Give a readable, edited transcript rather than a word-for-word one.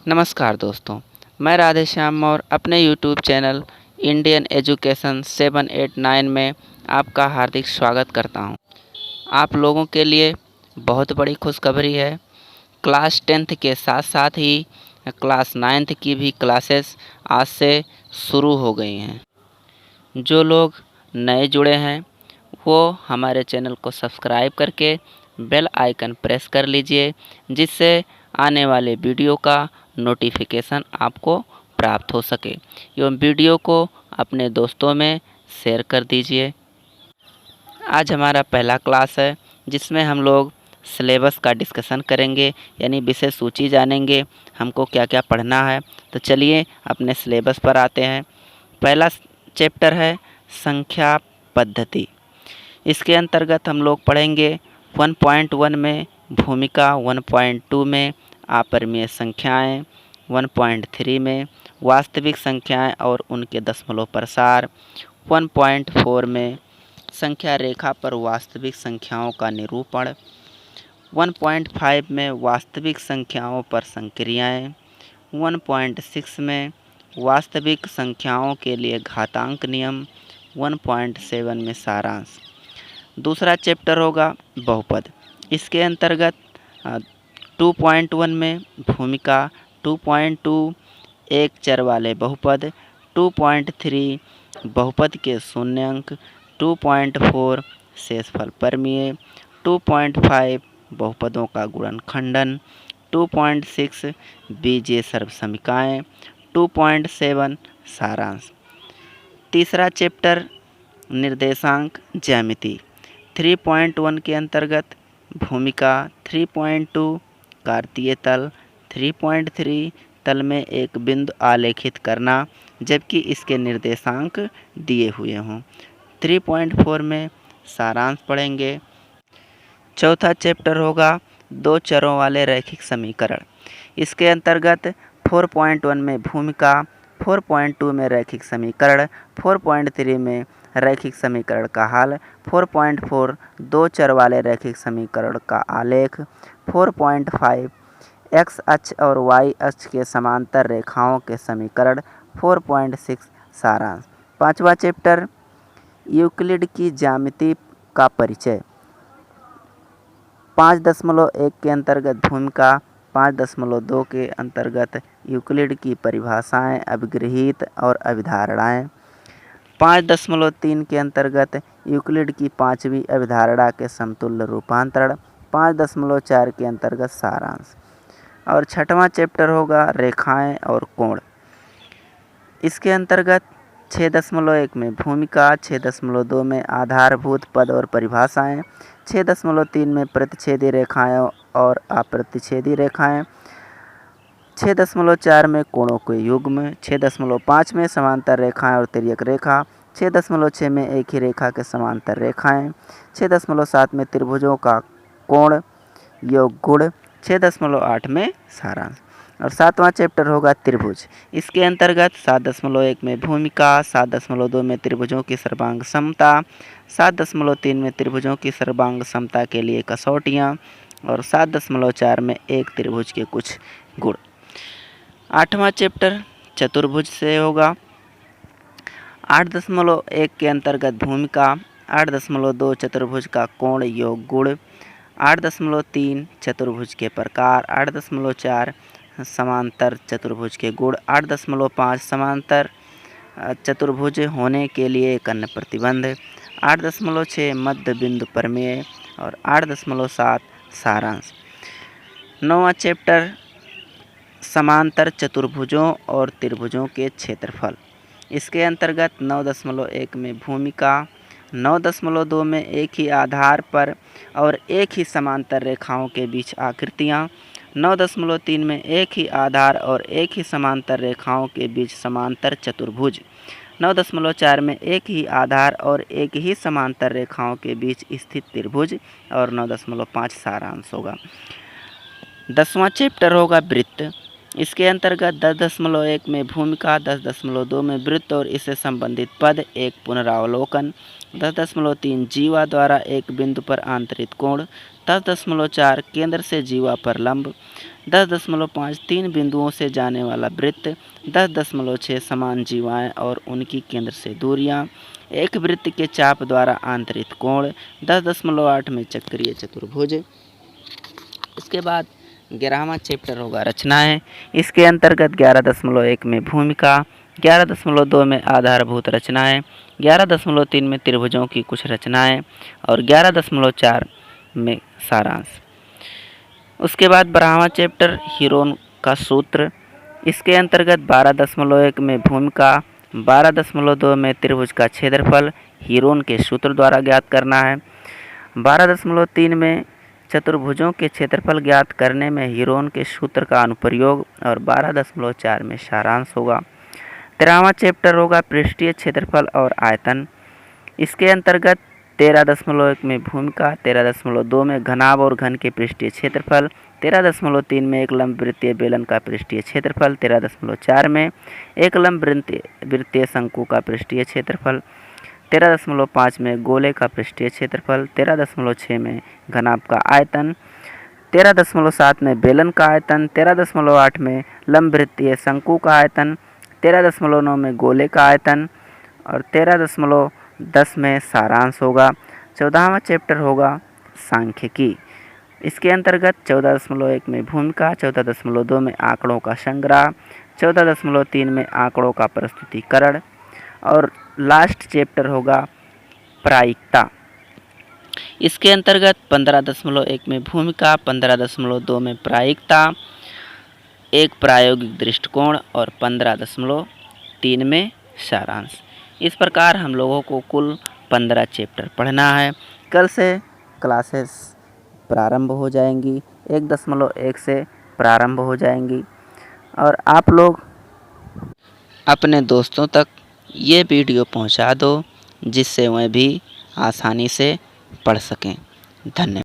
नमस्कार दोस्तों, मैं राधेश्याम और अपने यूट्यूब चैनल इंडियन एजुकेशन 789 में आपका हार्दिक स्वागत करता हूं। आप लोगों के लिए बहुत बड़ी खुशखबरी है। क्लास 10th के साथ साथ ही क्लास 9th की भी क्लासेस आज से शुरू हो गई हैं। जो लोग नए जुड़े हैं वो हमारे चैनल को सब्सक्राइब करके बेल आइकन प्रेस कर लीजिए, जिससे आने वाले वीडियो का नोटिफिकेशन आपको प्राप्त हो सके एवं वीडियो को अपने दोस्तों में शेयर कर दीजिए। आज हमारा पहला क्लास है जिसमें हम लोग सिलेबस का डिस्कशन करेंगे, यानी विषय सूची जानेंगे हमको क्या क्या पढ़ना है। तो चलिए अपने सिलेबस पर आते हैं। पहला चैप्टर है संख्या पद्धति। इसके अंतर्गत हम लोग पढ़ेंगे 1.1 में भूमिका, 1.2 में अपरिमेय संख्याएं, 1.3 में वास्तविक संख्याएं और उनके दशमलव प्रसार, 1.4 में संख्या रेखा पर वास्तविक संख्याओं का निरूपण, 1.5 में वास्तविक संख्याओं पर संक्रियाएं, 1.6 में वास्तविक संख्याओं के लिए घातांक नियम, 1.7 में सारांश। दूसरा चैप्टर होगा बहुपद। इसके अंतर्गत 2.1 में भूमिका, 2.2 एक चर वाले बहुपद, 2.3 बहुपद के शून्य अंक, 2.4 शेषफल परमेय, 2.5 बहुपदों का गुणनखंडन, 2.6 बीजीय सर्वसमीकाएँ, 2.7 सारांश। तीसरा चैप्टर निर्देशांक ज्यामिति। 3.1 के अंतर्गत भूमिका, 3.2 कार्तीय तल, 3.3 तल में एक बिंदु आलेखित करना जबकि इसके निर्देशांक दिए हुए हों। 3.4 में सारांश पढ़ेंगे। चौथा चैप्टर होगा दो चरों वाले रैखिक समीकरण। इसके अंतर्गत 4.1 में भूमिका, 4.2 में रैखिक समीकरण, 4.3 में रैखिक समीकरण का हल, 4.4 दो चर वाले रैखिक समीकरण का आलेख, 4.5 एक्स अक्ष और वाई अक्ष के समांतर रेखाओं के समीकरण, 4.6 सारांश। पांचवा चैप्टर यूक्लिड की ज्यामिति का परिचय। 5.1 के अंतर्गत भूमिका, 5.2 के अंतर्गत यूक्लिड की परिभाषाएं, अभिगृहीत और अभिधारणाएं, 5.3 के अंतर्गत यूक्लिड की पांचवी अभिधारणा के समतुल्य रूपांतरण, 5.4 के अंतर्गत सारांश। और छठवां चैप्टर होगा रेखाएं और कोण। इसके अंतर्गत 6.1 में भूमिका, 6.2 में आधारभूत पद और परिभाषाएं, 6.3 में प्रतिच्छेदी रेखाएं और अप्रतिच्छेदी रेखाएं, 6.4 में कोणों के युग्म, 6.5 में समांतर रेखाएं और तिर्यक रेखा, 6.6 में एक ही रेखा के समांतर रेखाएं, 6.7 में त्रिभुजों का कोण योग गुण, 6.8 में सारांश। और सातवां चैप्टर होगा त्रिभुज। इसके अंतर्गत 7.1 में भूमिका, 7.2 में त्रिभुजों की सर्वांग समता, 7.3 में त्रिभुजों की सर्वांग समता के लिए कसौटियाँ और 7.4 में एक त्रिभुज के कुछ गुण। आठवां चैप्टर चतुर्भुज से होगा। 8.1 के अंतर्गत भूमिका, 8.2 चतुर्भुज का कोण योग गुण, 8.3 चतुर्भुज के प्रकार, 8.4 समांतर चतुर्भुज के गुण, 8.5 समांतर चतुर्भुज होने के लिए एक अन्य प्रतिबंध, 8.6 मध्य बिंदु प्रमेय और 8.7 सारांश। नौवां चैप्टर समांतर चतुर्भुजों और त्रिभुजों के क्षेत्रफल। इसके अंतर्गत 9.1 में भूमिका, 9.2 में एक ही आधार पर और एक ही समांतर रेखाओं के बीच आकृतियाँ, 9.3 में एक ही आधार और एक ही समांतर रेखाओं के बीच समांतर चतुर्भुज, 9.4 में एक ही आधार और एक ही समांतर रेखाओं के बीच स्थित त्रिभुज और 9.5 सारांश होगा। 10वां चैप्टर होगा वृत्त। इसके अंतर्गत 10.1 में भूमिका, 10.2 में वृत्त और इससे संबंधित पद, एक पुनरावलोकन, 10.3 जीवा द्वारा एक बिंदु पर आंतरित कोण, 10.4 केंद्र से जीवा पर लंब, 10.5 तीन बिंदुओं से जाने वाला वृत्त, 10.6 समान जीवाएं और उनकी केंद्र से दूरियां, एक वृत्त के चाप द्वारा आंतरित कोण, 10.8 में चक्रीय चतुर्भुज। इसके बाद 11वां चैप्टर होगा रचनाएं। इसके अंतर्गत 11.1 में भूमिका, 11.2 में आधारभूत रचनाएं, 11.3 में त्रिभुजों की कुछ रचनाएं और 11.4 में सारांश। उसके बाद 12वां चैप्टर हीरोन का सूत्र। इसके अंतर्गत 12.1 में भूमिका, 12.2 में त्रिभुज का क्षेत्रफल हीरोन के सूत्र द्वारा ज्ञात करना है, 12.3 में चतुर्भुजों के क्षेत्रफल ज्ञात करने में हीरोन के सूत्र का अनुप्रयोग और 12.4 में सारांश होगा। 13वां चैप्टर होगा पृष्ठीय क्षेत्रफल और आयतन। इसके अंतर्गत 13.1 में भूमिका, 13.2 में घनाभ और घन के पृष्ठीय क्षेत्रफल, 13.3 में एक लंब वृत्तीय बेलन का पृष्ठीय क्षेत्रफल, 13.4 में एक लंब वृत्तीय शंकु का पृष्ठीय क्षेत्रफल, 13.5 में गोले का पृष्ठीय क्षेत्रफल, 13.6 में घनाभ का आयतन, 13.7 में बेलन का आयतन, 13.8 में लंब वृत्तीय शंकु का आयतन, 13.9 में गोले का आयतन और 13.10 में सारांश होगा। 14वां चैप्टर होगा सांख्यिकी। इसके अंतर्गत 14.1 में भूमिका, 14.2 में आंकड़ों का संग्रह, 14.3 में आंकड़ों का प्रस्तुतिकरण और लास्ट चैप्टर होगा प्रायिकता। इसके अंतर्गत 15.1 में भूमिका, 15.2 में प्रायिकता, एक प्रायोगिक दृष्टिकोण और 15.3 में सारांश। इस प्रकार हम लोगों को कुल 15 चैप्टर पढ़ना है। कल से क्लासेस प्रारंभ हो जाएंगी, 1.1 से प्रारंभ हो जाएंगी और आप लोग अपने दोस्तों तक ये वीडियो पहुंचा दो जिससे वह भी आसानी से पढ़ सकें। धन्यवाद।